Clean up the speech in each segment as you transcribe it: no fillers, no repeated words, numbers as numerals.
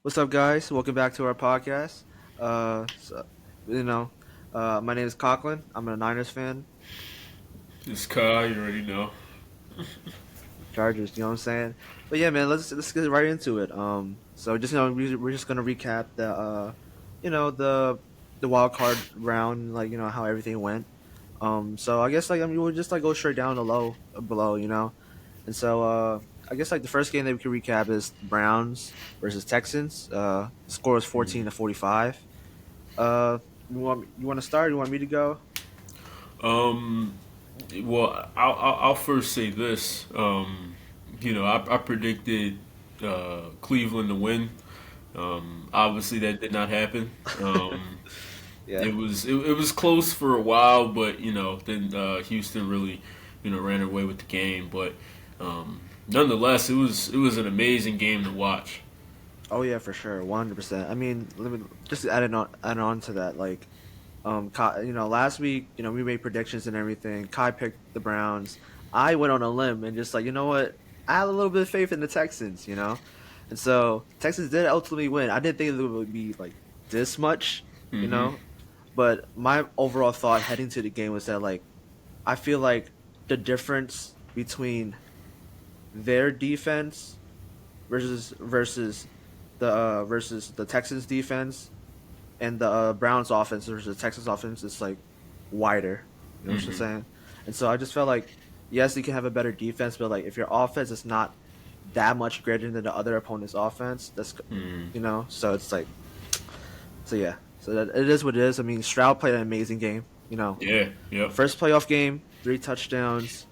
What's up, guys? Welcome back to our podcast. Uh, so, you know, my name is Conklin. I'm a Niners fan. This Kai, you already know. Chargers. You know what I'm saying? But yeah, man, let's get right into it. So just we're just gonna recap you know, the wild card round, like how everything went. So I guess we'll just go straight down the low below, And so I guess the first game that we can recap is Browns versus Texans. The score was 14-45. Uh, you want to start? You want me to go? Um, well, I'll first say this. I predicted Cleveland to win. Obviously, that did not happen. Yeah. It was close for a while, but then Houston really ran away with the game. But nonetheless, it was an amazing game to watch. Oh yeah, for sure, 100%. I mean, let me just add on to that. Last week, we made predictions and everything. Kai picked the Browns. I went on a limb and just you know what? I had a little bit of faith in the Texans. And so Texans did ultimately win. I didn't think it would be this much, you Hmm. know. But my overall thought heading to the game was that I feel like the difference between their defense versus the Texans defense and the Browns offense versus the Texans offense is wider. You know what I'm Hmm. saying? And so I just felt like yes, you can have a better defense, but if your offense is not that much greater than the other opponent's offense, Hmm. so it's so yeah. So that it is what it is. I mean, Stroud played an amazing game. Yeah. Yep. First playoff game, 3 touchdowns,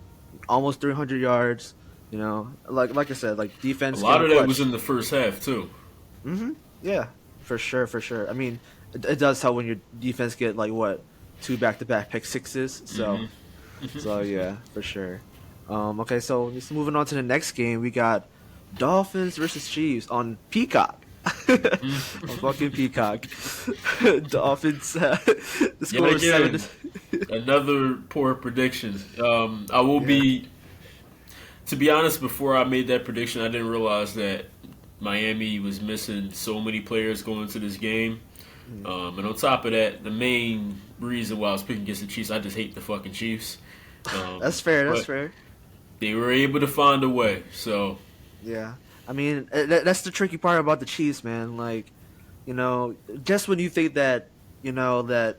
almost 300 yards. Like I said, A defense lot came of that was clutch. in the first half too. Yeah, for sure, for sure. I mean, it does help when your defense get what, two back-to-back pick sixes. So Hmm. so yeah, for sure. Okay, so just moving on to the next game, we got Dolphins versus Chiefs on Peacock. On fucking Peacock. Dolphins. The Yet score was seven. again, another poor prediction. I will Yeah. be, to be honest, before I made that prediction, I didn't realize that Miami was missing so many players going into this game. Mm. And on top of that, the main reason why I was picking against the Chiefs, I just hate the fucking Chiefs. That's fair. That's But fair. they were able to find a way. So, Yeah. I mean, that's the tricky part about the Chiefs, man. Just when you think that, that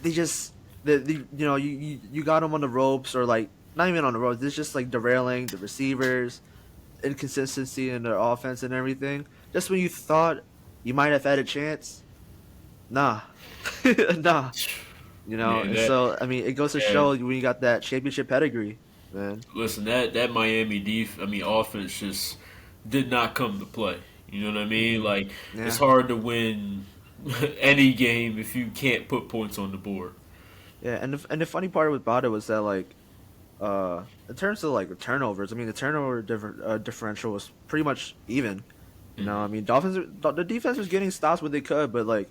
they just, you got them on the ropes or not even on the ropes. It's just derailing the receivers, inconsistency in their offense and everything. Just when you thought you might have had a chance, nah, nah. man, And that so I mean, it goes to that show when you got that championship pedigree, man. listen, that Miami offense just did not come to play. You know what I mean? Mm-mm. Like it's Yeah. hard to win any game if you can't put points on the board. Yeah, and the funny part about it was that in terms of the turnovers, I mean the turnover differential was pretty much even. I Hmm. mean the defense was getting stops when they could, but like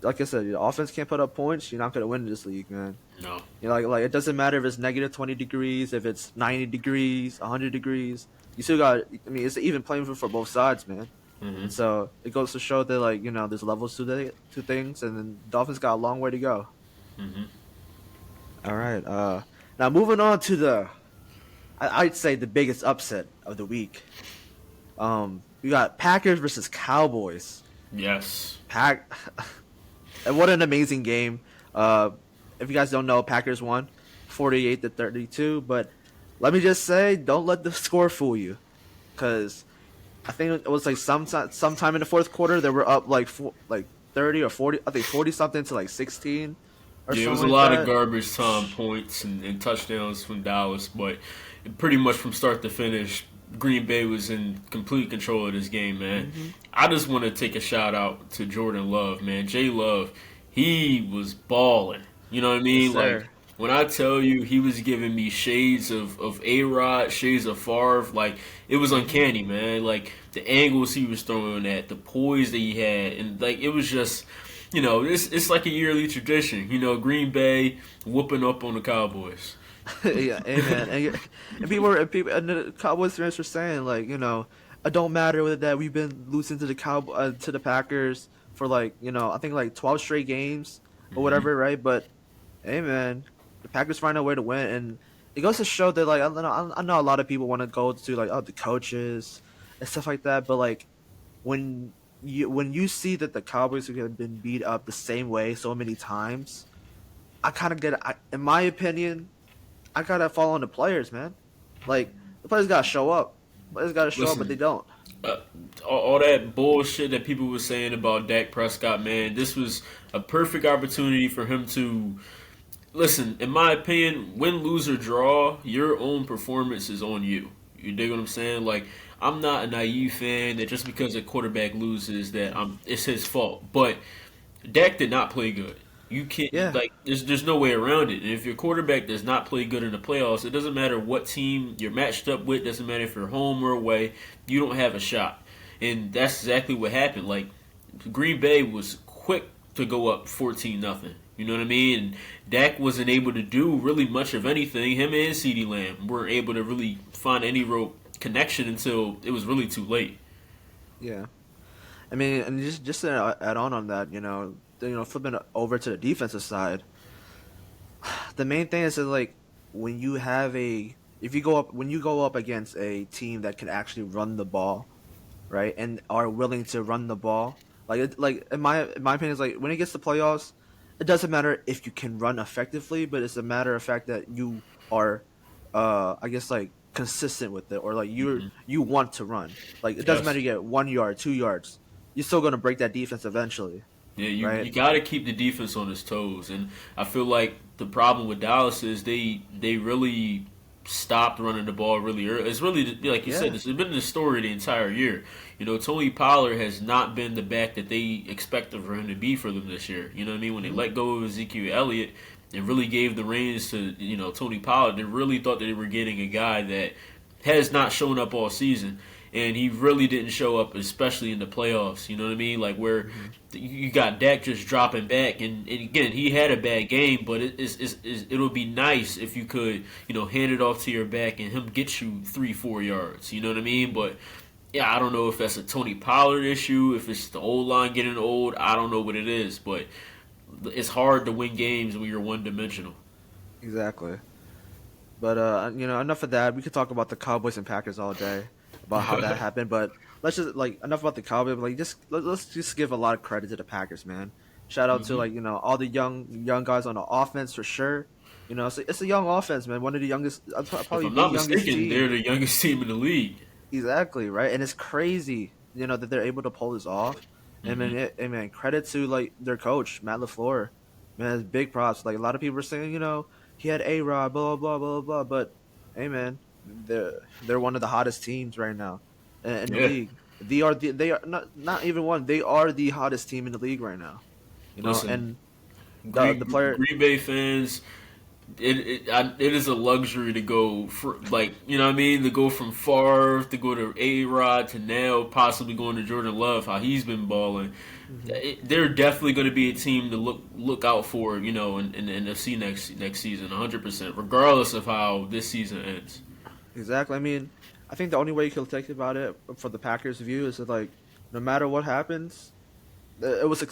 I said, the offense can't put up points. You're not gonna win this league, man. No. It doesn't matter if it's negative 20 degrees, if it's 90 degrees, 100 degrees. You still got. I mean, it's an even playing field for both sides, man. Hmm. And so it goes to show that there's levels to things, and then Dolphins got a long way to go. Hmm. All right. Now moving on to I'd say the biggest upset of the week. We got Packers versus Cowboys. Yes. Pack. And what an amazing game. Uh, if you guys don't know, Packers won 48-32. But let me just say, don't let the score fool you, because I think it was sometime in the fourth quarter they were up 30 or 40. I think 40 something to 16 or Yeah, it was something a like lot of that. garbage time points and touchdowns from Dallas, but pretty much from start to finish, Green Bay was in complete control of this game, man. Hmm. I just want to take a shout out to Jordan Love, man. Jay Love, he was balling. You know what I Yes, mean? Like sir. when I tell you he was giving me shades of A Rod, shades of Favre, like it was Hmm. uncanny, man. Like the angles he was throwing at, the poise that he had, and like it was just it's like a yearly tradition. Green Bay whooping up on the Cowboys. Yeah, amen. And people and the Cowboys fans were saying It don't matter that we've been losing to the to the Packers for like I think like 12 straight games or Hmm. whatever, right? But hey, man, the Packers find a way to win, and it goes to show that like I know a lot of people want to go to like the coaches and stuff like that, but like when you see that the Cowboys have been beat up the same way so many times, I kind of in my opinion, I gotta fall on the players, man. Like the players gotta show up. Players gotta show up, but they Listen, don't. uh, all that bullshit that people were saying about Dak Prescott, man, this was a perfect opportunity for him to listen. In my opinion, win, lose or draw, your own performance is on you. You dig what I'm saying? Like, I'm not a naive fan that just because a quarterback loses that it's his fault. But Dak did not play good. You can't Yeah, like there's no way around it. And if your quarterback does not play good in the playoffs, it doesn't matter what team you're matched up with, doesn't matter if you're home or away, you don't have a shot. And that's exactly what happened. Like Green Bay was quick to go up 14-0. You know what I mean? And Dak wasn't able to do really much of anything. Him and CeeDee Lamb weren't able to really find any real connection until it was really too late. yeah. I mean, and just to add on that, flipping it over to the defensive side, the main thing is that like when you have a if you go up when you go up against a team that can actually run the ball, right, and are willing to run the ball, like in my opinion, is like when it gets to playoffs, it doesn't matter if you can run effectively, but it's a matter of fact that you are, I guess like consistent with it, or like Hmm. you want to run. Like it doesn't matter Yes. you get 1 yard, 2 yards, you're still gonna break that defense eventually, Yeah, you right? got to keep the defense on his toes, and I feel like the problem with Dallas is they really stopped running the ball really early. It's really like you said, Yeah. this has been the story the entire year. You know, Tony Pollard has not been the back that they expected for him to be for them this year. You know what I mean? When they Hmm. let go of Ezekiel Elliott and really gave the reins to Tony Pollard, they really thought that they were getting a guy that has not shown up all season, and he really didn't show up, especially in the playoffs. You know what I mean? Like where Hmm. you got Dak just dropping back, and again he had a bad game, but it'll be nice if you could hand it off to your back and him get you 3-4 yards. You know what I mean? But yeah, I don't know if that's a Tony Pollard issue, if it's the old line getting old. I don't know what it is, but it's hard to win games when you're one dimensional. Exactly. But enough of that. We could talk about the Cowboys and Packers all day about how that happened. But let's just like enough about the Cowboys. But, like let's just give a lot of credit to the Packers, man. Shout out to Hmm. like all the young guys on the offense for sure. It's a young offense, man. One of the youngest, If probably I'm the not youngest mistaken, they're team. the youngest team in the league. Exactly right, and it's crazy, that they're able to pull this off. Hmm. And man, credit to like their coach Matt LaFleur. Man, it's big props. Like a lot of people are saying, he had A Rod, blah blah blah blah blah. But hey, man, they're one of the hottest teams right now in the Yeah. league. They are not even one. They are the hottest team in the league right now. Listen, And the player. Green Bay fans, it is a luxury to go for, like, you know what I mean, to go from Favre to go to A Rod to now possibly going to Jordan Love, how he's been balling. Mhm. They're definitely going to be a team to look out for, in the NFC next season, 100%, regardless of how this season ends. Exactly. I mean, I think the only way you can think about it for the Packers' view is that like no matter what happens, it was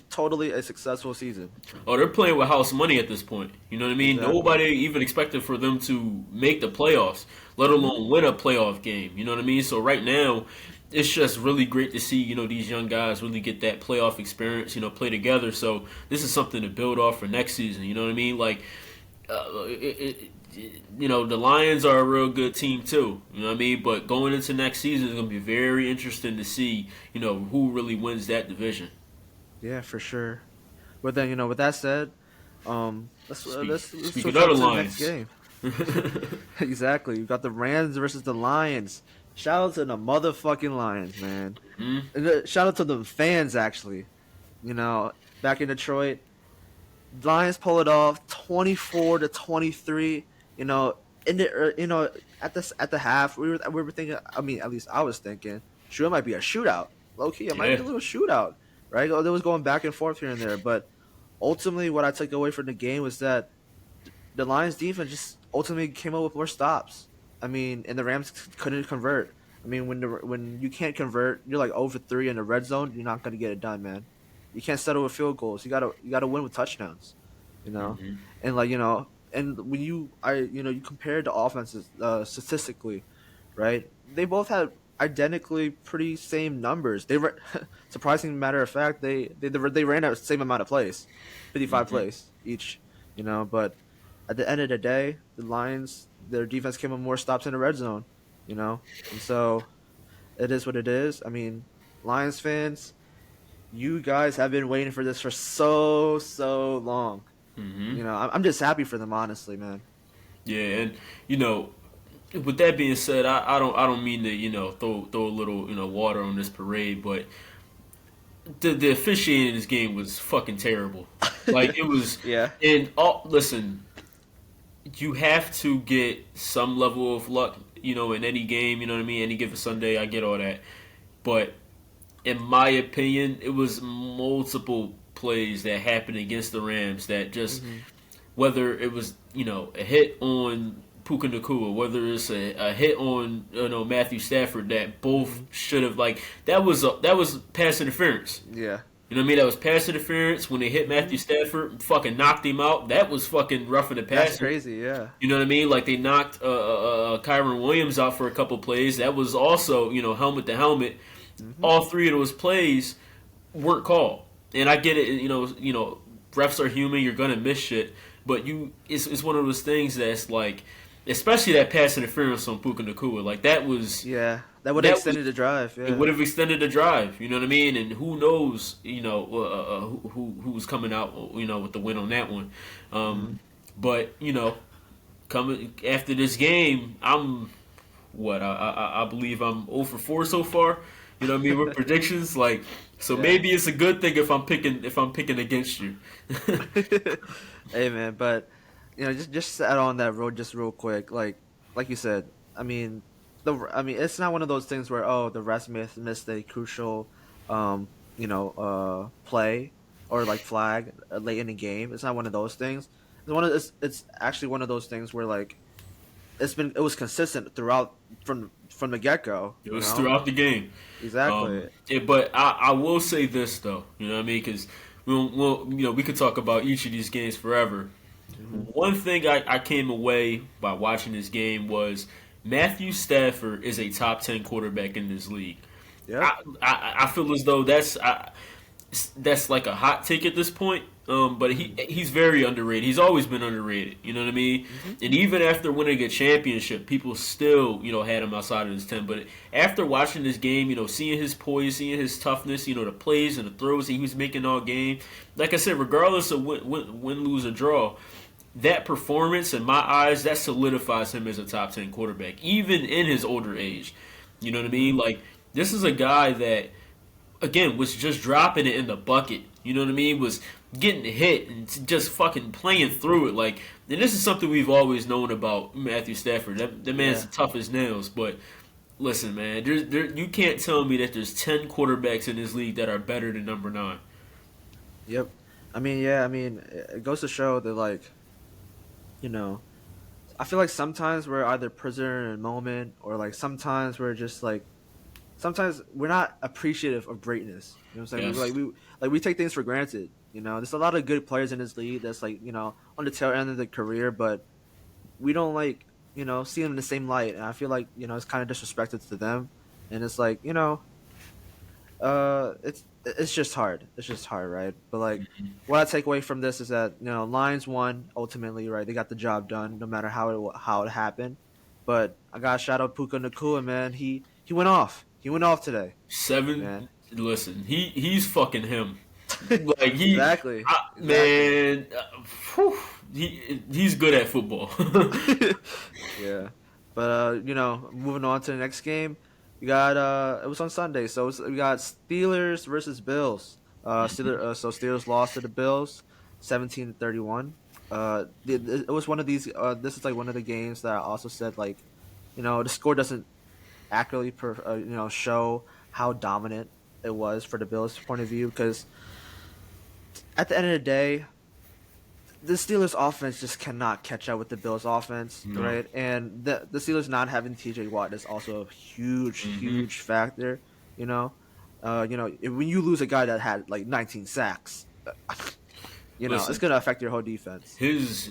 totally a successful season. Oh, they're playing with house money at this point. You know what I mean? Exactly. Nobody even expected for them to make the playoffs, let Hmm. alone win a playoff game. You know what I mean? So right now, it's just really great to see these young guys really get that playoff experience. Play together. So this is something to build off for next season. You know what I mean? Like, the Lions are a real good team too. You know what I mean? But going into next season is going to be very interesting to see. Who really wins that division. Yeah, for sure. But then with that said, let's Speak, let's speaking switch of on the to the next Lions. game. Exactly. You got the Rams versus the Lions. Shout out to the motherfucking Lions, man. Hmm? And shout out to the fans actually. Back in Detroit, Lions pull it off, 24-23. In the at the half, we were thinking. I mean, at least I was thinking, sure, it might be a shootout. Low key, it might be Yeah. a little shootout, right? There was going back and forth here and there, but ultimately, what I took away from the game was that the Lions defense just ultimately came up with more stops. I mean, and the Rams couldn't convert. I mean, when you can't convert, you're like over 3 in the red zone. You're not gonna get it done, man. You can't settle with field goals. You gotta win with touchdowns. You know, Mm-hmm. and and when you compare the offenses statistically, right? They both had identically pretty same numbers. Surprising matter of fact, they ran out the same amount of plays, 55 Mm-hmm. plays each. But at the end of the day, the Lions their defense came with more stops in the red zone. And so it is what it is. I mean, Lions fans, you guys have been waiting for this for so long. Mm-hmm. I'm just happy for them, honestly, man. Yeah, and you know, with that being said, I don't mean to throw a little water on this parade, but the officiating in this game was fucking terrible. Like it was, Yeah. and all listen, you have to get some level of luck, in any game. You know what I mean? Any given Sunday, I get all that, but in my opinion, it was multiple plays that happened against the Rams that just Hmm. whether it was a hit on Puka Nakua, whether it's a hit on Matthew Stafford that both Hmm. should have that was pass interference. Yeah. You know what I mean? That was pass interference when they hit Hmm. Matthew Stafford, fucking knocked him out. That was fucking roughing the That's passer. crazy. Yeah. You know what I mean? Like they knocked Kyron Williams out for a couple plays. That was also helmet to helmet. Hmm. All three of those plays weren't called. And I get it. Refs are human. You're gonna miss shit, but it's one of those things that's like, especially that pass interference on Puka Nakua. Like Yeah. That would have that was extended the drive. it Yeah. would have extended the drive. You know what I mean? And who knows? Who's coming out? With the win on that one. Hmm. But coming after this game, I'm what I believe I'm 0 for 4 so far. You know what I mean with predictions, like so Yeah. maybe it's a good thing if I'm picking against you. Hey, man, but just to add on that road, just real quick, like you said, it's not one of those things where the refs missed a crucial, play or like flag late in the game. It's not one of those things. It's actually one of those things where like it was consistent throughout from the get go. It was throughout the game. Exactly. But I will say this though, you know what I mean? Because we could talk about each of these games forever. Hmm. One thing I came away by watching this game was Matthew Stafford is a top 10 quarterback in this league. Yep. I feel as though that's like a hot take at this point. But Hmm. he's very underrated. He's always been underrated. You know what I mean? Hmm. And even after winning a championship, people still had him outside of his 10. But after watching this game, seeing his poise, seeing his toughness, the plays and the throws that he was making all game, like I said, regardless of win, lose, or draw, that performance in my eyes that solidifies him as a top 10 quarterback, even in his older age. You know what I mean? Hmm. Like this is a guy that again was just dropping it in the bucket. You know what I mean? Was getting hit and just fucking playing through it. Like, and this is something we've always known about Matthew Stafford. That man's Yeah. tough as nails. But listen, man, you can't tell me that there's 10 quarterbacks in this league that are better than number 9. Yep. Yeah. It goes to show that you know, I feel like sometimes we're either prisoner in a moment, or like sometimes we're just like sometimes we're not appreciative of greatness. You know what I'm saying? Yes. We take things for granted. There's a lot of good players in this league that's on the tail end of the career, but we don't see them in the same light, and I feel like it's kind of disrespected to them, and it's like it's just hard. It's just hard, right? But like, what I take away from this is that Lions won ultimately, right? They got the job done, no matter how it happened. But I got to shout out Puka Nakua, man. He went off. He went off today, Seven. man. Listen, he's fucking him. Like Exactly. Exactly. man, whew, he's good at football. Yeah. But moving on to the next game, we got it was on Sunday, so we got Steelers versus Bills. Steelers lost to the Bills, 17-31. It was one of these. This is like one of the games that I also said the score doesn't accurately show how dominant it was for the Bills' point of view, because at the end of the day, the Steelers offense just cannot catch up with the Bills offense, No. right? And the Steelers not having TJ Watt is also a huge, Hmm. huge factor. You know, when you lose a guy that had like 19 sacks, it's Listen, gonna affect your whole defense.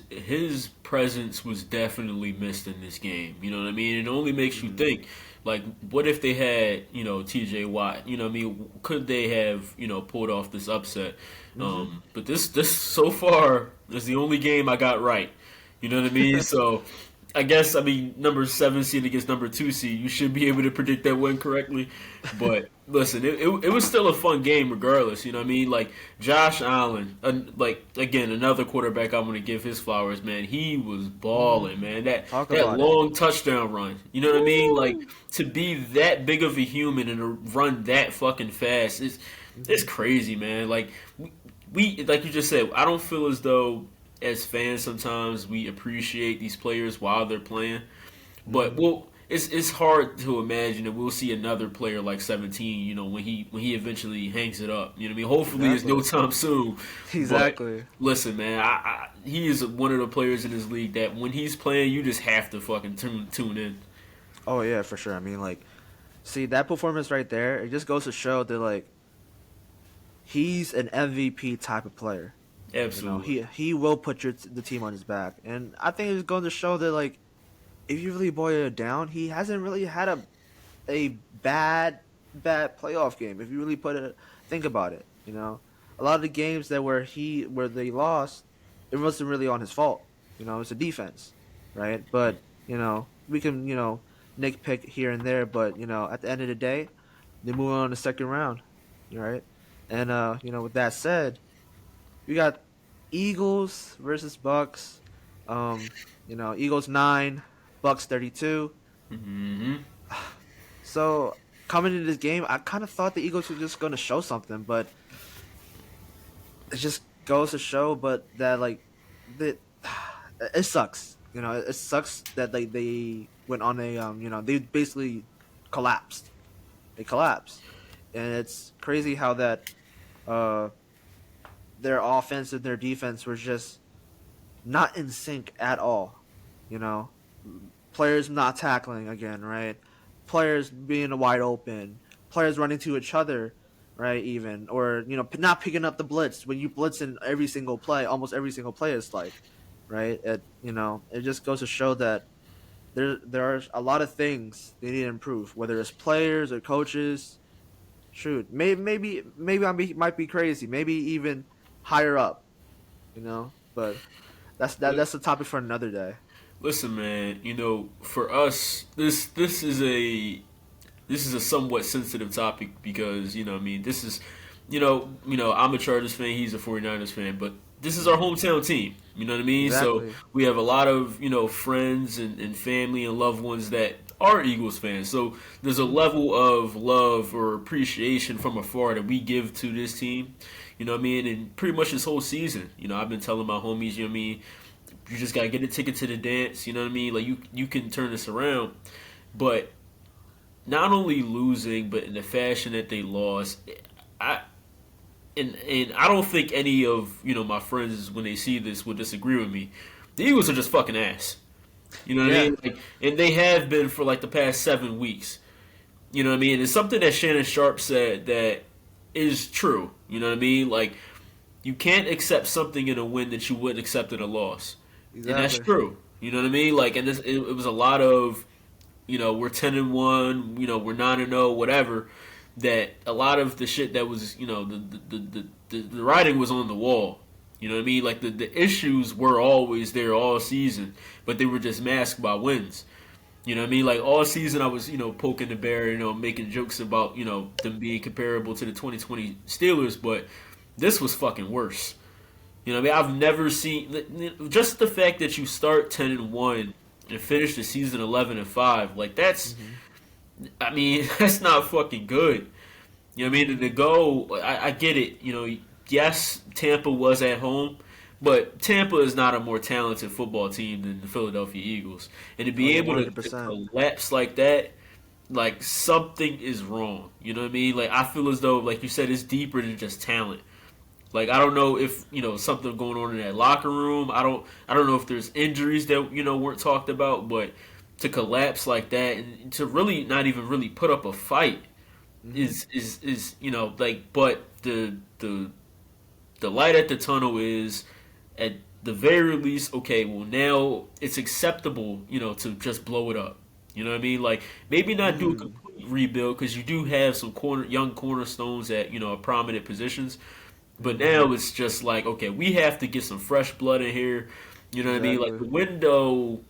his presence was definitely missed in this game. You know what I mean? It only makes you Hmm. think, like, what if they had, T.J. Watt? You know what I mean? Could they have, pulled off this upset? Hmm. But this so far is the only game I got right. You know what I mean? So I guess, I mean, number 7 seed against number 2 seed, you should be able to predict that win correctly. But listen, it was still a fun game regardless. You know what I mean? Like Josh Allen, like again, another quarterback I'm going to give his flowers, man. He was Hmm. balling, man. That Talk that about it. long touchdown run. You know what I mean? Like Woo! to be that big of a human and to run that fucking fast is it's Hmm. crazy, man. Like we like you just said, I don't feel as though as fans sometimes we appreciate these players while they're playing. But Hmm. well, it's hard to imagine that we'll see another player like 17. When he eventually hangs it up. You know what I mean? Hopefully, it's no Exactly. time soon. But Exactly. listen, man, he is one of the players in this league that when he's playing, you just have to fucking tune in. Oh yeah, for sure. I mean, like, see that performance right there. It just goes to show that like he's an MVP type of player. Absolutely. He will put the team on his back, and I think it's going to show that like if you really boil it down, he hasn't really had a bad playoff game. If you really think about it, a lot of the games where they lost, it wasn't really on his fault. It's a defense, right? But we can nitpick here and there, but at the end of the day, they move on to the second round, right? And with that said, we got Eagles versus Bucks. Eagles 9, Bucks 32. Hmm. So coming into this game, I kind of thought the Eagles were just going to show something, but it just goes to show, but that like that it sucks. It sucks that they went on they basically collapsed. They collapsed, and it's crazy how that uh their offense and their defense were just not in sync at all. You know, Players not tackling again, right? Players being wide open, players running to each other, right? Even or not picking up the blitz when you blitz in every single play. Almost every single play is like, right? It just goes to show that there are a lot of things they need to improve, whether it's players or coaches. Shoot, maybe might be crazy, maybe even higher up, but that's a topic for another day. Listen, man. For us, this is a somewhat sensitive topic because I mean this is I'm a Chargers fan, he's a 49ers fan, but this is our Hmm. hometown team. You know what I mean? So Exactly. we have a lot of friends and family and loved ones that are Eagles fans. So there's a Hmm. level of love or appreciation from afar that we give to this team. You know what I mean? And pretty much this whole season, I've been telling my homies, you know what I mean, you just gotta get a ticket to the dance. You know what I mean? Like you can turn this around, but not only losing, but in the fashion that they lost, I and I don't think any of my friends when they see this will disagree with me. The Eagles are just fucking ass. You know what I Yeah. mean? Like, and they have been for like the past 7 weeks. You know what I mean? It's something that Shannon Sharp said that is true. You know what I mean? Like, you can't accept something in a win that you wouldn't accept in a loss, and that's Exactly. true. You know what I mean? Like, and it was a lot of we're 10-1, we're 9-0, whatever. That a lot of the shit that was, the writing was on the wall. You know what I mean? Like the issues were always there all season, but they were just masked by wins. You know what I mean? Like all season, I was poking the bear, making jokes about them being comparable to the 2020 Steelers, but this was fucking worse. You know what I mean? I've never seen just the fact that you start 10-1 and finish the season 11-5. Like that's, Hmm. I mean, that's not fucking good. You know what I mean? And to go, I get it. Yes, Tampa was at home, but Tampa is not a more talented football team than the Philadelphia Eagles. And to Oh be yeah, able one to, hundred to percent. collapse like that, like something is wrong. You know what I mean? Like I feel as though, like you said, it's deeper than just talent. Like I don't know if something going on in that locker room. I don't know if there's injuries that weren't talked about, but to collapse like that and to really not even really put up a fight Hmm. is like. But the light at the tunnel is at the very least, okay, well now it's acceptable, to just blow it up. You know what I mean? Like maybe not do a Mm, complete rebuild because you do have some young cornerstones at prominent positions. But hmm. now it's just like, okay, we have to get some fresh blood in here. You know what I mean? Like Exactly. the window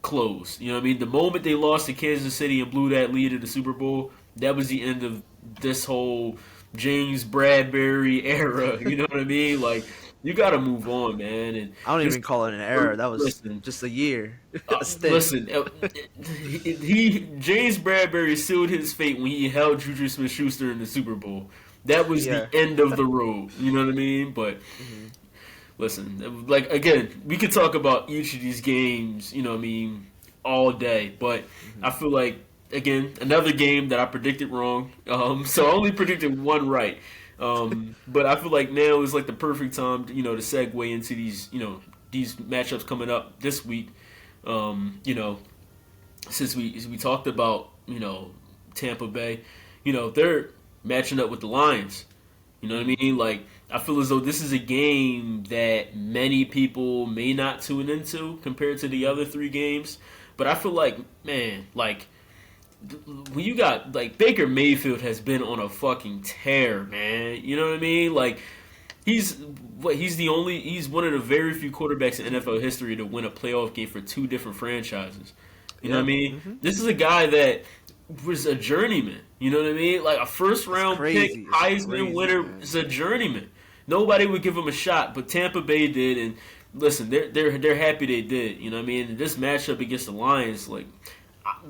closed. You know what I mean? The moment they lost to Kansas City and blew that lead in the Super Bowl, that was the end of this whole James Bradbury era. You know what I mean? Like you got to move on, man. And I don't this even call it an error. That was listen, just a year, a stint. listen. He James Bradbury sealed his fate when he held Juju Smith-Schuster in the Super Bowl. That was the Yeah. end of the road. You know what I mean? But Hmm. listen, like again, we could talk about each of these games, you know what I mean, all day. But I Hmm. feel like again, another game that I predicted wrong. So I only predicted one right. But I feel like now is like the perfect time, to segue into these matchups coming up this week. You know, since we talked about Tampa Bay, they're matching up with the Lions. You know what I Hmm. mean? Like, I feel as though this is a game that many people may not tune into compared to the Hmm. other three games. But I feel like, man, like, when you got, like, Baker Mayfield has been on a fucking tear, man. You know what I mean? Like, he's one of the very few quarterbacks in NFL history to win a playoff game for two different franchises. You know what I Yep. mean? Hmm. This is a guy that was a journeyman. You know what I mean? Like a first It's round pick, crazy. It's Heisman crazy, winner man. is a journeyman. Nobody would give him a shot, but Tampa Bay did. And listen, they're happy they did. You know what I mean? This matchup against the Lions, like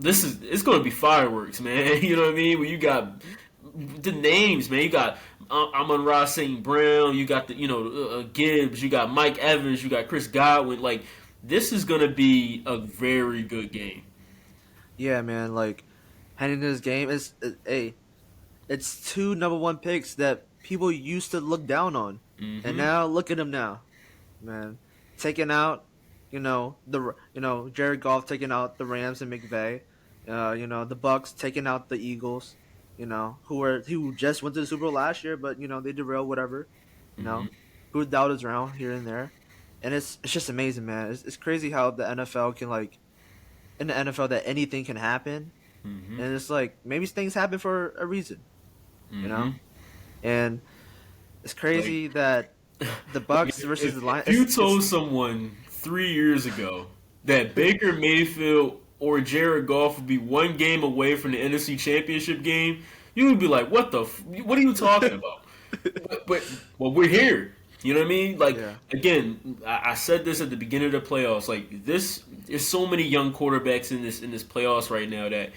it's going to be fireworks, man. You know what I mean? When you got Hmm. the names, man. You got Amon-Ra St. Brown. You got the Gibbs. You got Mike Evans. You got Chris Godwin. Like this is gonna be a very good game. Yeah, man. Like heading into this game, hey, it's two number one picks that people used to look down on, and Mm-hmm. now look at them now, man. Taking out, Jared Goff taking out the Rams and McVay, the Bucks taking out the Eagles, who just went to the Super Bowl last year, but they derailed whatever, you Mm-hmm. know, who doubted around here and there, and it's just amazing, man. It's crazy how the NFL can like in the NFL that anything can happen, Mm-hmm. and it's like maybe things happen for a reason, you Mm-hmm. know, and it's Like, crazy that the like Bucks versus the if Lions. you It's told someone 3 years ago that Baker Mayfield or Jared Goff would be one game away from the NFC Championship game, you would be like, "What the? What are you talking about?" But well, we're here. You know what I mean? Like yeah. again, I said this at the beginning of the playoffs. Like this, there's so many young quarterbacks in this playoffs right now that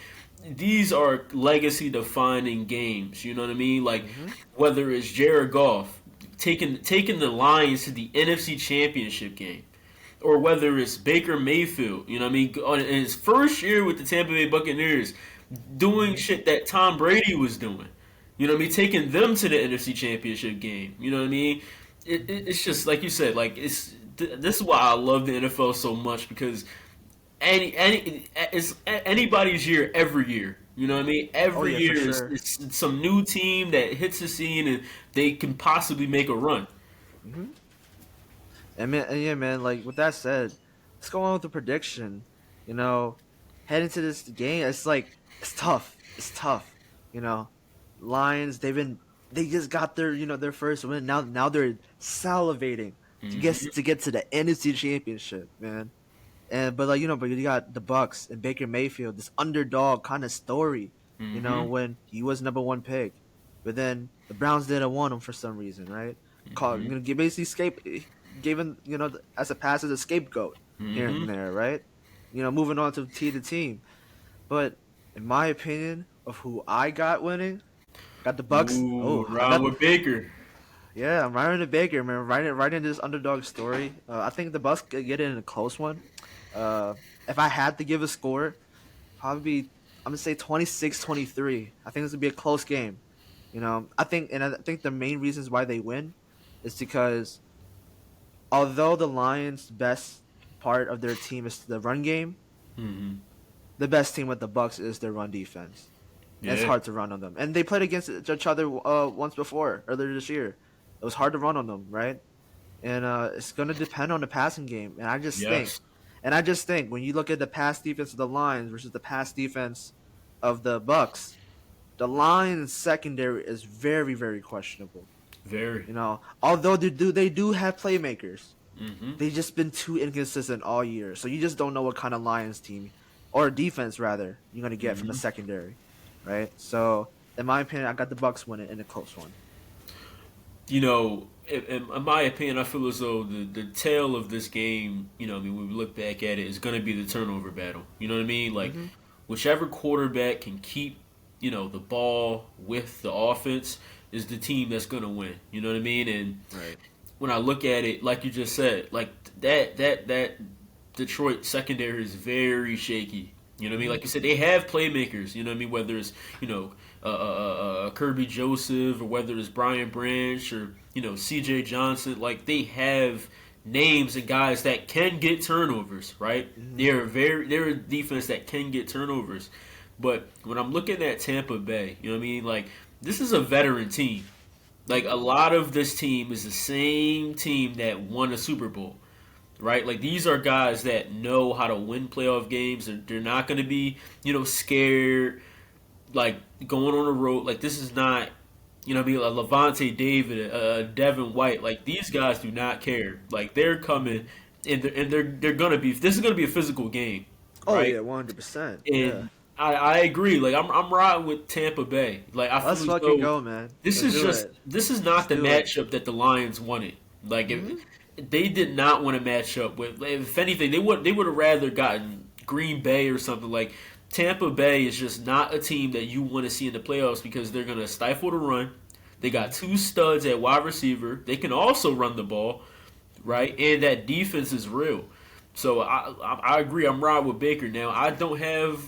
these are legacy defining games. You know what I mean? Like Hmm. whether it's Jared Goff taking the Lions to the NFC Championship game, or whether it's Baker Mayfield. You know what I mean? In his first year with the Tampa Bay Buccaneers, doing Hmm. shit that Tom Brady was doing. You know what I mean? Taking them to the NFC Championship game. You know what I mean? It's just like you said. Like this is why I love the NFL so much because it's anybody's year every year. You know what I mean? Oh Every yeah, for year is sure. it's some new team that hits the scene and they can possibly make a run. Hmm. And yeah, man. Like with that said, let's go on with the prediction. You know, heading to this game, it's like it's tough. It's tough. You know, Lions. They just got their first win. Now they're salivating Hmm. to get to the NFC Championship, man. And but you got the Bucks and Baker Mayfield, this underdog kind of story, Hmm. when he was number one pick, but then the Browns didn't want him for some reason, right? Called Hmm. basically gave him as a pass as a scapegoat here and Hmm. there, right? Moving on to team. But in my opinion of who I got winning, got the Bucks. Ooh, Oh, I Ron got with Baker. yeah, I'm riding the Baker, man. Riding this underdog story. I think the Bucks could get it in a close one. Uh, if I had to give a score, probably I'm gonna say 26-23. I think this would be a close game. I think the main reasons why they win is because although the Lions' best part of their team is the run game, Mm-hmm. the best team with the Bucks is their run defense. And it's Yeah. hard to run on them. And they played against each other once before, earlier this year. It was hard to run on them, right? And it's going to depend on the passing game. Yes. And I just think when you look at the pass defense of the Lions versus the pass defense of the Bucks, the Lions secondary is very, very questionable. Very. Although they do have playmakers, Mm-hmm. they just been too inconsistent all year. So you just don't know what kind of Lions team or defense rather you're gonna get from the Mm-hmm. secondary, right? So in my opinion, I got the Bucks winning in a close one. In my opinion, I feel as though the tail of this game, I mean, when we look back at it, is going to be the turnover battle. You know what I mean? Like, Mm-hmm. whichever quarterback can keep, the ball with the offense is the team that's going to win. You know what I mean? And Right. when I look at it, like you just said, like that Detroit secondary is very shaky. You know what I mean? Mm-hmm. Like you said, they have playmakers. You know what I mean? Whether it's Kirby Joseph or whether it's Brian Branch or C.J. Johnson, like they have names and guys that can get turnovers. Right? Mm-hmm. They're a defense that can get turnovers. But when I'm looking at Tampa Bay, you know what I mean? Like this is a veteran team. Like a lot of this team is the same team that won a Super Bowl, right? Like these are guys that know how to win playoff games. They're not going to be, scared. Like going on the road. Like this is not, I mean, a Levante David, Devin White. Like these guys do not care. Like they're coming, and they're gonna be. This is gonna be a physical game, Oh right? yeah, 100%. Yeah. And I agree. Like I'm riding with Tampa Bay. Like I Let's feel as fucking though go, man. this Let's is do just it. this is Let's not the do it. matchup that the Lions wanted. Like if Mm-hmm. they did not want to match up with. If anything, they would have rather gotten Green Bay or something. Like Tampa Bay is just not a team that you want to see in the playoffs because they're gonna stifle the run. They got two studs at wide receiver. They can also run the ball, right? And that defense is real. So I agree. I'm riding with Baker now. I don't have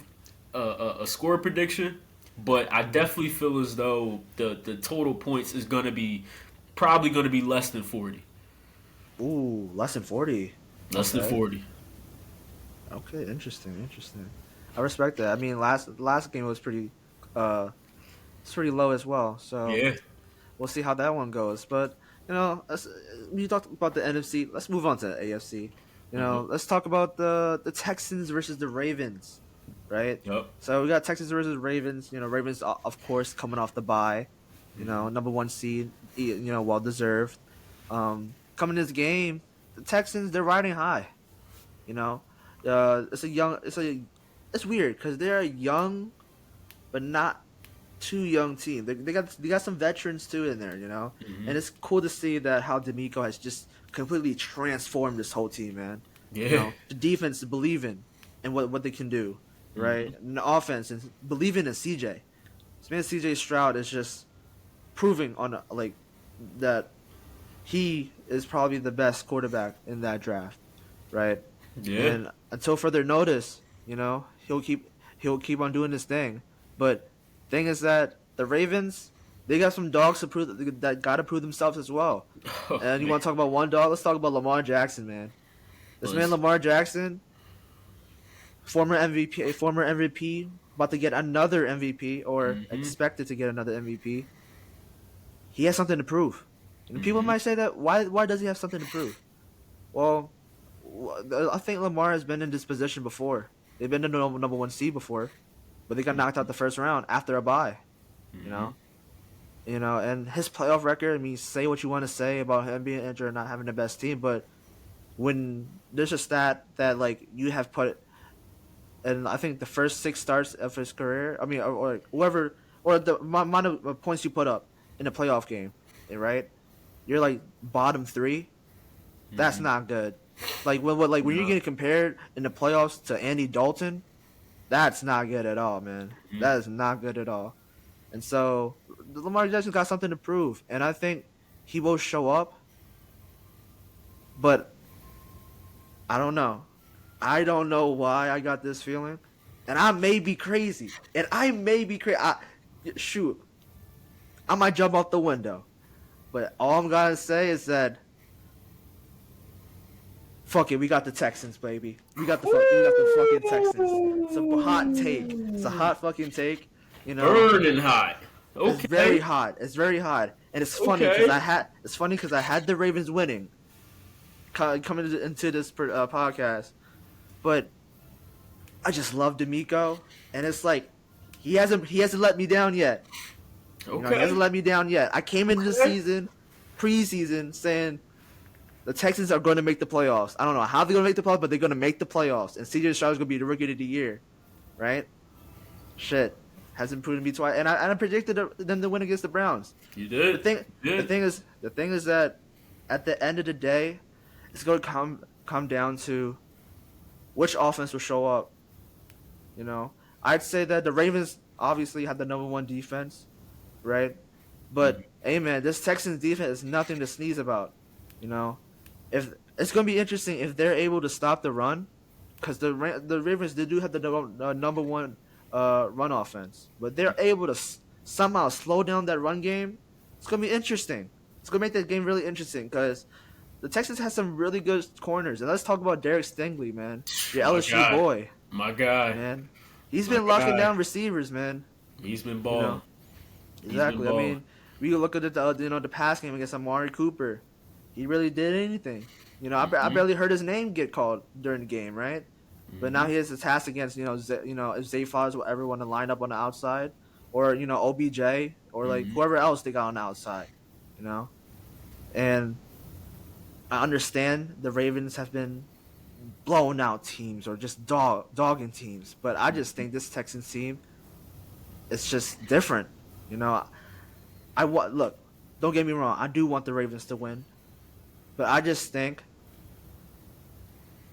a score prediction, but I definitely feel as though the total points is gonna be probably gonna be less than 40. Ooh, less than 40. Less than Okay. 40. Okay, interesting, interesting. I respect that. I mean, last game was uh it's pretty low as well. So Yeah. we'll see how that one goes. But you talked about the NFC. Let's move on to the AFC. Mm-hmm. Let's talk about the Texans versus the Ravens, right? Yep. So we got Texans versus Ravens. Ravens of course coming off the bye. Mm-hmm. Number one seed. Well deserved. Coming this game, the Texans they're riding high. You know, it's weird because they're a young, but not too young team. They got some veterans too in there, Mm-hmm. and it's cool to see that how D'Amico has just completely transformed this whole team, man. Yeah. The defense is believing in what they can do, right? Mm-hmm. And the offense and believing in CJ. This man CJ Stroud is just proving on like that he is probably the best quarterback in that draft, right? Yeah. And until further notice, he'll keep on doing his thing. But thing is that the Ravens, they got some dogs to prove that got to prove themselves as well. Oh, And you man. want to talk about one dog? Let's talk about Lamar Jackson, man. This man Was- Lamar Jackson, former MVP, about to get another MVP or Mhm. expected to get another MVP. He has something to prove. And people Mhm. might say that why does he have something to prove? Well, I think Lamar has been in this position before. They've been in the number one seed before, but they got knocked out the first round after a bye. You Mhm. know, and his playoff record. I mean, say what you want to say about him being injured and not having the best team, but when there's a stat that like you have put, and I think the first six starts of his career. I mean, or whoever, or the amount of points you put up in a playoff game, right? You're like bottom three. That's Mhm. not good. Like when you're No. getting compared in the playoffs to Andy Dalton, that's not good at all, man. Mhm. That is not good at all. And so Lamar Jackson got something to prove, and I think he will show up. But I don't know. I don't know why I got this feeling, and I may be crazy. And I may be crazy. Shoot, I might jump out the window. But all I'm gonna say is that fuck it, we got the Texans, baby. We got the fucking Texans. It's a hot take. It's a Woo! hot fucking take. You know, Burning hot. it's very Okay. hot. It's very hot, and it's funny because Okay. I had the Ravens winning coming into this podcast, but I just love D'Amico, and it's like he hasn't let me down yet. You know, he hasn't Okay. let me down yet. I came into the Okay. season, preseason, saying the Texans are going to make the playoffs. I don't know how they're going to make the playoffs, but they're going to make the playoffs. And CJ Stroud is going to be the rookie of the year, right? Shit, hasn't proven to be twice. And I predicted them to win against the Browns. You The did. thing, You did. the thing is that at the end of the day, it's going to come down to which offense will show up. You know, I'd say that the Ravens obviously have the number one defense, right? But hey, man, this Texans defense is nothing to sneeze about. You know, if it's going to be interesting if they're able to stop the run, because the Ravens they do have the number one run offense, but they're able to somehow slow down that run game. It's going to be interesting. It's going to make that game really interesting because the Texans have some really good corners, and let's talk about Derek Stingley, man, your My LSU guy. boy, My guy. man. He's My been locking guy. down receivers, man. He's been You balling. know, He's been exactly. I balling. mean, we can look at the pass game against Amari Cooper. He really did anything. You know, I Mhm. barely heard his name get called during the game, right? But now Mhm. he has a task against if Zay Flowers will ever want to line up on the outside, or OBJ, or like Mhm. whoever else they got on the outside, you know. And I understand the Ravens have been blowing out teams or just dogging teams, but I just think this Texans team is just different. You know, look. Don't get me wrong. I do want the Ravens to win, but I just think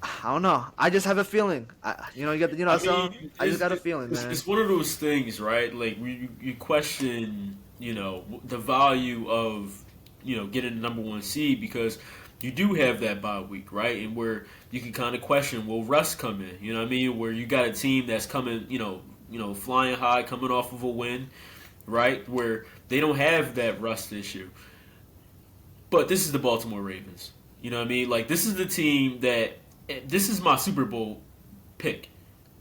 I don't know. I just have a feeling. You got I so mean, I just got a feeling, man. it's one of those things, right? Like you question, the value of, getting the number one seed because you do have that bye week, right? And where you can kind of question, will Russ come in? You know what I mean? Where you got a team that's coming, flying high, coming off of a win, right? Where they don't have that rust issue. But this is the Baltimore Ravens. You know what I mean? Like this is the team that this is my Super Bowl pick,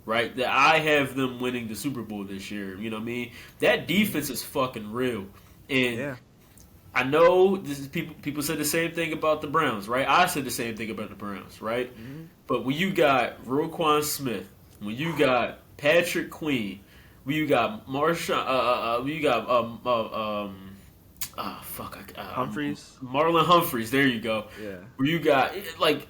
right? That I have them winning the Super Bowl this year. You know what I mean? That defense is fucking real. And Yeah. I know this is people said the same thing about the Browns, right? I said the same thing about the Browns, right? Hmm. But when you got Roquan Smith, when you got Patrick Queen, when you got Marshawn, when you got fuck, Humphreys. Marlon Humphreys. There you go. Yeah. Where you got like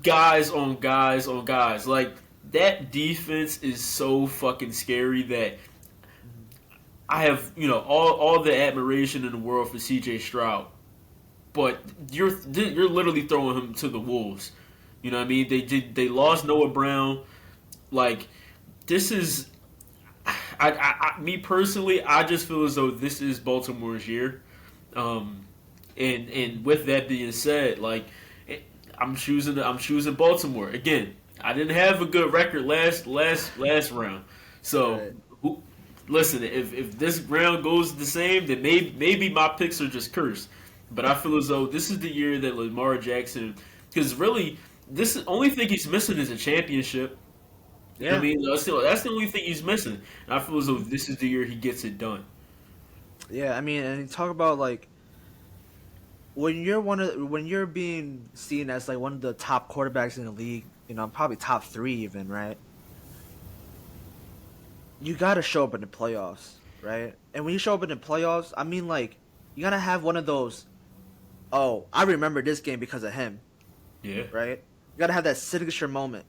guys on guys on guys. Like that defense is so fucking scary that I have all the admiration in the world for C.J. Stroud, but you're literally throwing him to the wolves. You know what I mean? They lost Noah Brown. Like this is me personally, I just feel as though this is Baltimore's year. Um, and with that being said, like I'm choosing Baltimore again. I didn't have a good record last round, so Right. listen. If this round goes the same, then maybe my picks are just cursed. But I feel as though this is the year that Lamar Jackson, because really this is, only thing he's missing is a championship. You know what I Yeah. mean? That's the only thing he's missing. And I feel as though this is the year he gets it done. Yeah. I mean, and you talk about like when you're being seen as like one of the top quarterbacks in the league, probably top three even, right? You got to show up in the playoffs, right? And when you show up in the playoffs, I mean, like you gotta have one of those. Oh, I remember this game because of him, Yeah. right? You gotta have that signature moment,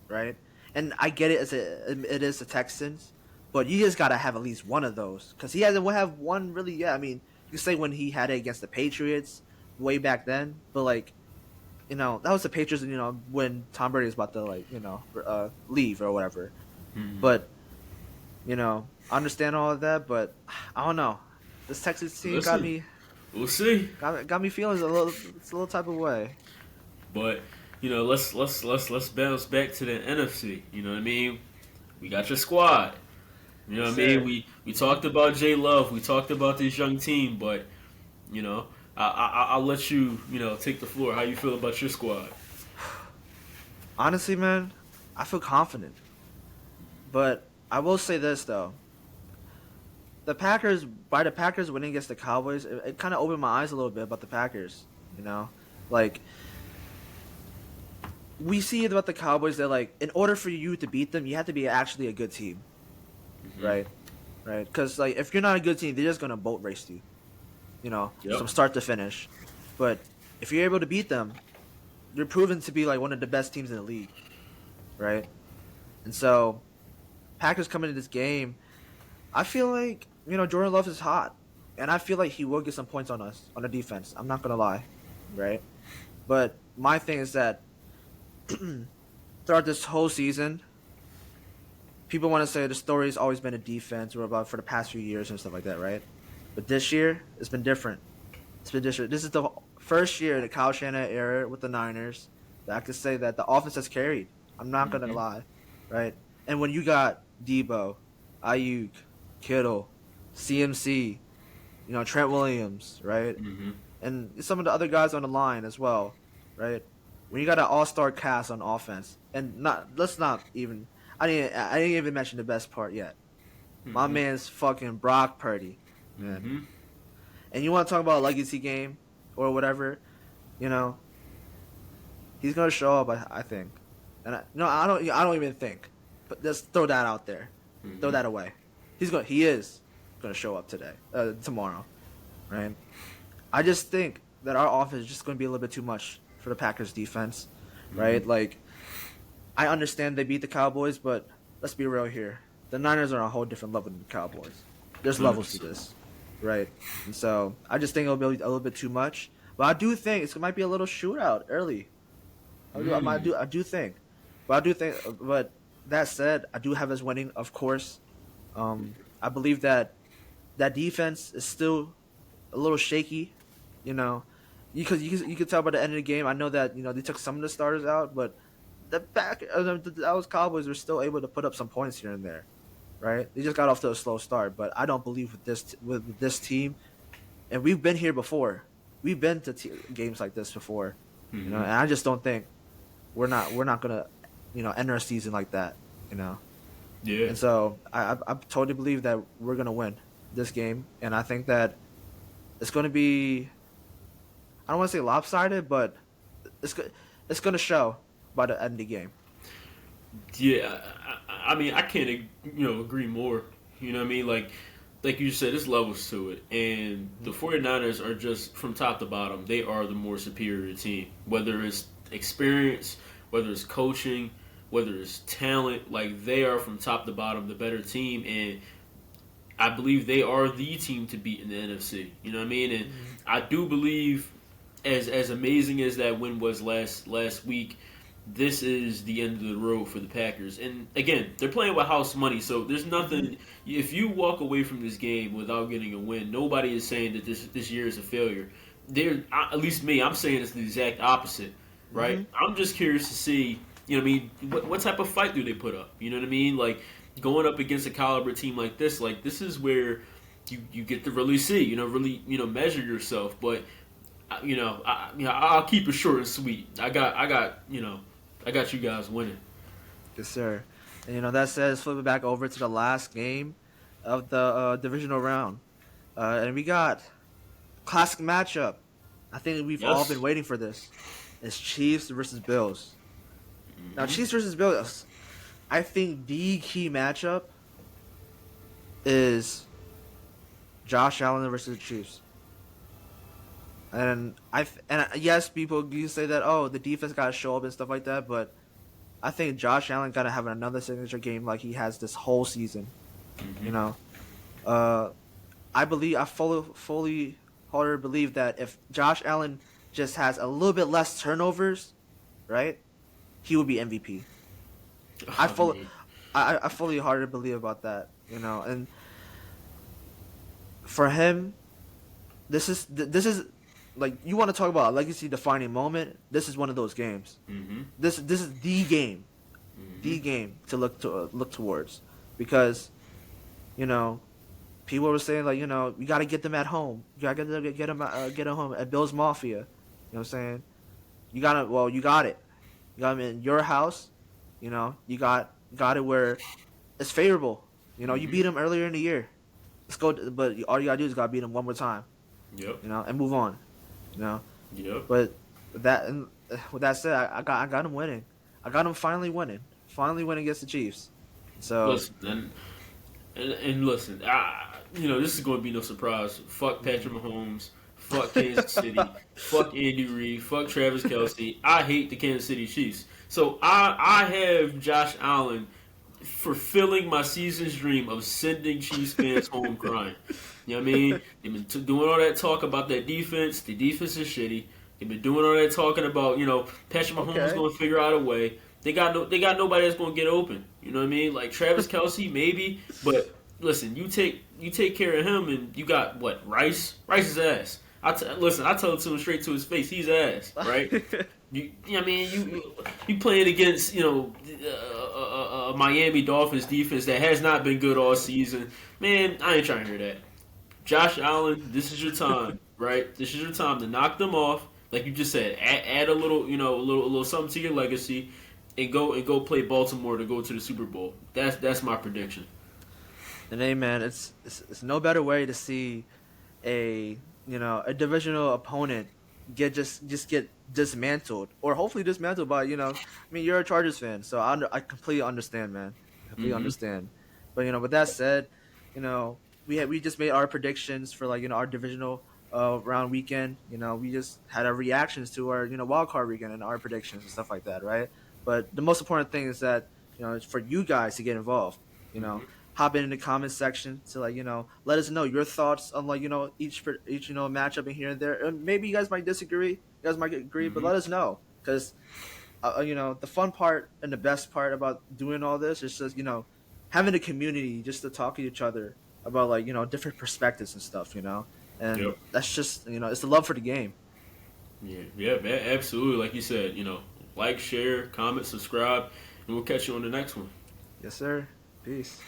right? And I get it it is the Texans, but you just gotta have at least one of those because he hasn't have one really yet. I mean, you can say when he had it against the Patriots way back then, but like that was the Patriots. When Tom Brady was about to leave or whatever. Mhm. But I understand all of that, but I don't know. This Texas team Listen, we'll see. got me feeling it's a little type of way. But let's bounce back to the NFC. You know what I mean? We got your squad. You know what I mean? Sir. We talked about Jay Love. We talked about this young team, but you know I'll let you, take the floor. How you feel about your squad? Honestly, man, I feel confident. But I will say this though: the Packers winning against the Cowboys, it kind of opened my eyes a little bit about the Packers. You know, like we see about the Cowboys that like in order for you to beat them, you have to be actually a good team, Hmm. right? Right? Because like if you're not a good team, they're just gonna boat race you. From Yep. start to finish. But if you're able to beat them, you're proven to be like one of the best teams in the league, right? And so Packers coming into this game, I feel like Jordan Love is hot, and I feel like he will get some points on us on the defense. I'm not gonna lie, right? But my thing is that throughout this whole season, people want to say the story's always been a defense or about for the past few years and stuff like that, right? But this year, it's been different. It's been different. This is the first year in the Kyle Shanahan era with the Niners that I could say that the offense has carried. I'm not gonna Hmm. lie, right? And when you got Debo, Ayuk, Kittle, CMC, Trent Williams, right, Hmm. and some of the other guys on the line as well, right? When you got an all-star cast on offense, and not let's not even I didn't even mention the best part yet. My Hmm. man's fucking Brock Purdy, man. Hmm. And you want to talk about a legacy game or whatever, you know, he's gonna show up. I think, and no, I don't even think, but just throw that out there, throw Hmm. that away. He is gonna show up tomorrow, right? I just think that our offense is just gonna be a little bit too much for the Packers defense, Hmm. right? Like I understand they beat the Cowboys, but let's be real here. The Niners are on a whole different level than the Cowboys. There's levels to 100%. this, right? And so I just think it'll be a little bit too much. But I do think it might be a little shootout early. Mm. I do think, but I do think. But that said, I do have us winning, of course. I believe that that defense is still a little shaky. You know, because you could tell by the end of the game. I know that they took some of the starters out, but those Cowboys were still able to put up some points here and there, right? They just got off to a slow start, but I don't believe with this team, and we've been here before. We've been to games like this before, Hmm. and I just don't think we're not gonna end our season like that, you know. Yeah. And so I totally believe that we're gonna win this game, and I think that it's gonna be, I don't want to say lopsided, but it's it's gonna show by the end of the game. Yeah. I mean, I can't, agree more. You know what I mean? Like you said, there's levels to it. And the 49ers are just, from top to bottom, they are the more superior team. Whether it's experience, whether it's coaching, whether it's talent, like they are from top to bottom the better team. And I believe they are the team to beat in the NFC. You know what I mean? And Mm-hmm. I do believe, as amazing as that win was last week, this is the end of the road for the Packers. And again, they're playing with house money, so there's Mm-hmm. nothing. If you walk away from this game without getting a win, nobody is saying that this year is a failure. At least me, I'm saying it's the exact opposite, right? Mm-hmm. I'm just curious to see, what I mean, what type of fight do they put up? You know what I mean? Like going up against a caliber team like this is where you get to really see, really measure yourself. But I'll keep it short and sweet. I got you guys winning. Yes, sir. And that says flip it back over to the last game of the divisional round, and we got classic matchup. I think we've all been Yes. waiting for this. It's Chiefs versus Bills. Now, Hmm. Chiefs versus Bills. I think the key matchup is Josh Allen versus the Chiefs. Yes, people you say that the defense got to show up and stuff like that, but I think Josh Allen got to have another signature game like he has this whole season. You Hmm. know, uh, I fully wholeheartedly believe that if Josh Allen just has a little bit less turnovers, right, he would be MVP. I I fully mean, I fully heartedly believe about that. And for him, this is like you want to talk about a legacy defining moment. This is one of those games. hmm This is hmm the game to look towards because you know People were saying like, you got to get them at home. You got to get them home at Bill's Mafia. You know what I'm saying? You got it. You got them in your house. You got it where it's favorable. You Mm-hmm. beat them earlier in the year. Let's go. But all you gotta do is gotta beat them one more time. Yep. And move on. You know. Yep. But with that said, I got them winning. I got them finally winning against the Chiefs. So Listen, and listen, this is going to be no surprise. Fuck Patrick Mahomes. Fuck Kansas City. Fuck Andy Reid. Fuck Travis Kelsey. I hate the Kansas City Chiefs. So I have Josh Allen fulfilling my season's dream of sending Chiefs fans home crying. You know what I mean? They've been doing all that talk about that defense. The defense is shitty. They've been doing all that talking about Patrick Mahomes okay. going to figure out a way. They got nobody that's going to get open. You know what I mean? Like Travis Kelsey maybe, but listen, you take care of him and you got what Rice's ass. Listen, I tell it to him straight to his face. He's ass, right? I mean, you playing against a Miami Dolphins defense that has not been good all season. Man, I ain't trying to hear that. Josh Allen, this is your time, right? This is your time to knock them off, like you just said. Add a little, a little something to your legacy, and go play Baltimore to go to the Super Bowl. That's my prediction. And hey, man, it's no better way to see a divisional opponent get dismantled, or hopefully dismantled by. I mean, you're a Chargers fan, so I completely understand, man. I completely Mm-hmm. understand. But with that said, we just made our predictions for like our divisional round weekend. We just had our reactions to our wild card weekend and our predictions and stuff like that, right? But the most important thing is that it's for you guys to get involved. You know, Mm-hmm. hop in the comment section to like let us know your thoughts on like each matchup in here and there. And maybe you guys might disagree, you guys might agree, but Mm-hmm. let us know because the fun part and the best part about doing all this is just having a community just to talk to each other about like different perspectives and stuff. And Yep. that's just it's the love for the game. Yeah. Yeah. Absolutely. Like you said, like, share, comment, subscribe, and we'll catch you on the next one. Yes, sir. Peace.